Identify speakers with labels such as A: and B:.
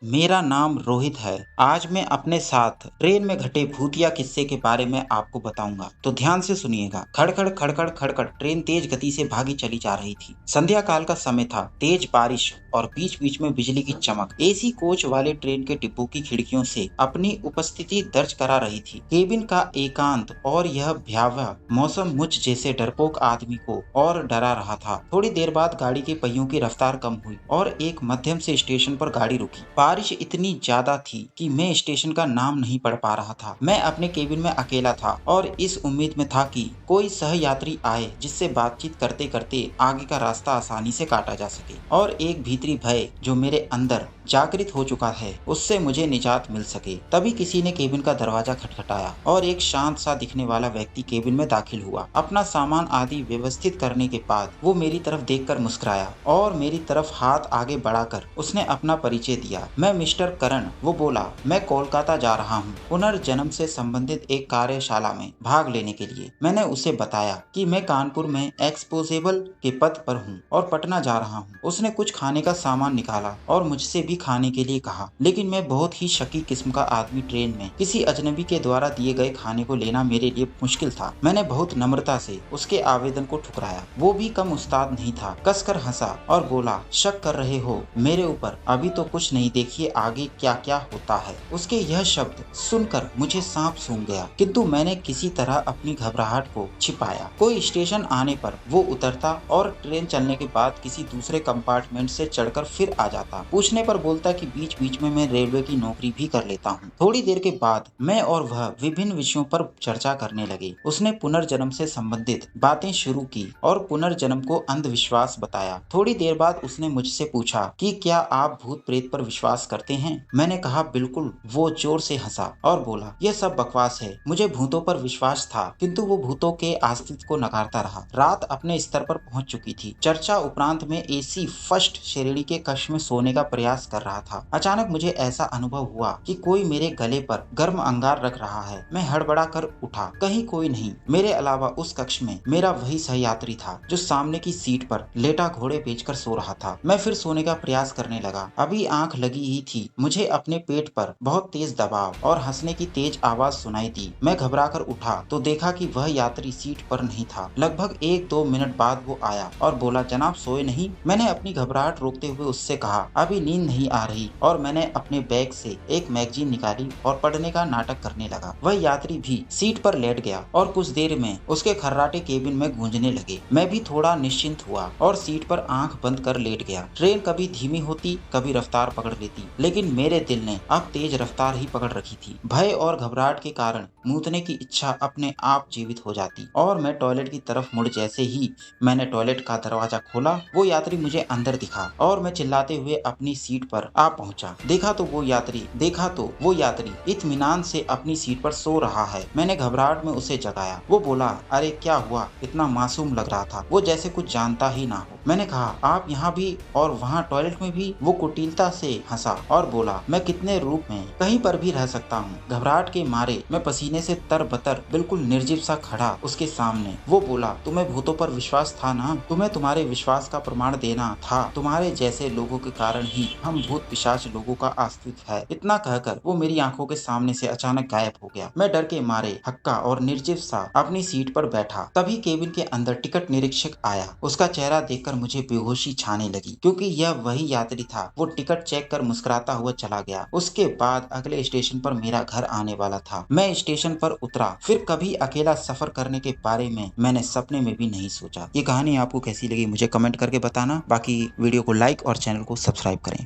A: मेरा नाम रोहित है। आज मैं अपने साथ ट्रेन में घटे भूतिया किस्से के बारे में आपको बताऊंगा, तो ध्यान से सुनिएगा। खड़खड़ खड़खड़ खड़खड़ ट्रेन तेज गति से भागी चली जा रही थी। संध्या काल का समय था। तेज बारिश और बीच बीच में बिजली की चमक एसी कोच वाले ट्रेन के डिब्बों की खिड़कियों से अपनी उपस्थिति दर्ज करा रही थी। केबिन का एकांत और यह भयावह मौसम मुझ जैसे डरपोक आदमी को और डरा रहा था। थोड़ी देर बाद गाड़ी के पहियों की रफ्तार कम हुई और एक मध्यम से स्टेशन पर गाड़ी रुकी। बारिश इतनी ज्यादा थी कि मैं स्टेशन का नाम नहीं पढ़ पा रहा था। मैं अपने केबिन में अकेला था और इस उम्मीद में था कि कोई सहयात्री आए जिससे बातचीत करते करते आगे का रास्ता आसानी से काटा जा सके। और एक भीतरी भय जो मेरे अंदर जागृत हो चुका है, उससे मुझे निजात मिल सके। तभी किसी ने केबिन का दरवाजा खटखटाया और एक शांत सा दिखने वाला व्यक्ति केबिन में दाखिल हुआ। अपना सामान आदि व्यवस्थित करने के बाद वो मेरी तरफ देखकर मुस्कुराया और मेरी तरफ हाथ आगे बढ़ाकर उसने अपना परिचय दिया। मैं मिस्टर करण। वो बोला, मैं कोलकाता जा रहा हूँ पुनर्जन्म से संबंधित एक कार्यशाला में भाग लेने के लिए। मैंने उसे बताया कि मैं कानपुर में एक्सपोजेबल के पद पर हूँ और पटना जा रहा हूँ। उसने कुछ खाने का सामान निकाला और मुझसे भी खाने के लिए कहा, लेकिन मैं बहुत ही शकी किस्म का आदमी, ट्रेन में किसी अजनबी के द्वारा दिए गए खाने को लेना मेरे लिए मुश्किल था। मैंने बहुत नम्रता से उसके आवेदन को ठुकराया। वो भी कम उस्ताद नहीं था, कसकर हंसा और बोला, शक कर रहे हो मेरे ऊपर? अभी तो कुछ नहीं, देखिए आगे क्या क्या होता है। उसके यह शब्द सुनकर मुझे सांप सूंघ गया, किंतु मैंने किसी तरह अपनी घबराहट को छिपाया। कोई स्टेशन आने पर वो उतरता और ट्रेन चलने के बाद किसी दूसरे कंपार्टमेंट से चढ़कर फिर आ जाता। पूछने पर बोलता कि बीच बीच में मैं रेलवे की नौकरी भी कर लेता हूँ। थोड़ी देर के बाद मैं और वह विभिन्न विषयों पर चर्चा करने लगे। उसने पुनर्जन्म से संबंधित बातें शुरू की और पुनर्जन्म को अंधविश्वास बताया। थोड़ी देर बाद उसने मुझसे पूछा कि क्या आप भूत प्रेत पर विश्वास करते हैं? मैंने कहा, बिल्कुल। वो जोर से हंसा और बोला, यह सब बकवास है। मुझे भूतों पर विश्वास था, किंतु वो भूतों के अस्तित्व को नकारता रहा। रात अपने स्तर पर पहुंच चुकी थी। चर्चा उपरांत में एसी फर्स्ट श्रेणी के कक्ष में सोने का प्रयास कर रहा था। अचानक मुझे ऐसा अनुभव हुआ कि कोई मेरे गले पर गर्म अंगार रख रहा है। मैं हड़बड़ा कर उठा। कहीं कोई नहीं। मेरे अलावा उस कक्ष में मेरा वही सहयात्री था जो सामने की सीट पर लेटा घोड़े बेचकर सो रहा था। मैं फिर सोने का प्रयास करने लगा। अभी आंख लगी ही थी, मुझे अपने पेट पर बहुत तेज दबाव और हंसने की तेज आवाज सुनाई दी। मैं घबरा कर उठा तो देखा कि वह यात्री सीट पर नहीं था। लगभग 1-2 मिनट बाद वो आया और बोला, जनाब सोए नहीं? मैंने अपनी घबराहट रोकते हुए उससे कहा, अभी नींद नहीं आ रही, और मैंने अपने बैग से एक मैगजीन निकाली और पढ़ने का नाटक करने लगा। वह यात्री भी सीट पर लेट गया और कुछ देर में उसके खर्राटे केबिन में गूंजने लगे। मैं भी थोड़ा निश्चिंत हुआ और सीट पर आंख बंद कर लेट गया। ट्रेन कभी धीमी होती, कभी रफ्तार पकड़ लेती, लेकिन मेरे दिल ने अब तेज रफ्तार ही पकड़ रखी थी। भय और घबराहट के कारण मूतने की इच्छा अपने आप जीवित हो जाती और मैं टॉयलेट की तरफ मुड़ जैसे ही मैंने टॉयलेट का दरवाजा खोला, वो यात्री मुझे अंदर दिखा और मैं चिल्लाते हुए अपनी सीट पर आ पहुंचा। देखा तो वो यात्री इत्मीनान से अपनी सीट पर सो रहा है। मैंने घबराहट में उसे जगाया। वो बोला, अरे क्या हुआ? इतना मासूम लग रहा था, वो जैसे कुछ जानता ही ना हो। मैंने कहा, आप यहाँ भी और वहाँ टॉयलेट में भी? वो कुटिलता से हंसा और बोला, मैं कितने रूप में कहीं पर भी रह सकता हूँ। घबराहट के मारे मैं पसीने से तरबतर बिल्कुल निर्जीव सा खड़ा उसके सामने। वो बोला, तुम्हें भूतों पर विश्वास था ना? तुम्हें तुम्हारे विश्वास का प्रमाण देना था। तुम्हारे जैसे लोगों के कारण ही हम भूत पिशाच लोगों का अस्तित्व है। इतना कहकर वो मेरी आंखों के सामने से अचानक गायब हो गया। मैं डर के मारे हक्का और निर्जीव सा अपनी सीट पर बैठा। तभी केबिन के अंदर टिकट निरीक्षक आया। उसका चेहरा देखकर मुझे बेहोशी छाने लगी, क्योंकि यह वही यात्री था। वो टिकट चेक कर मुस्कुराता हुआ चला गया। उसके बाद अगले स्टेशन पर मेरा घर आने वाला था। मैं स्टेशन पर उतरा। फिर कभी अकेला सफर करने के बारे में मैंने सपने में भी नहीं सोचा। ये कहानी आपको कैसी लगी मुझे कमेंट करके बताना। बाकी वीडियो को लाइक और चैनल को सब्सक्राइब करें।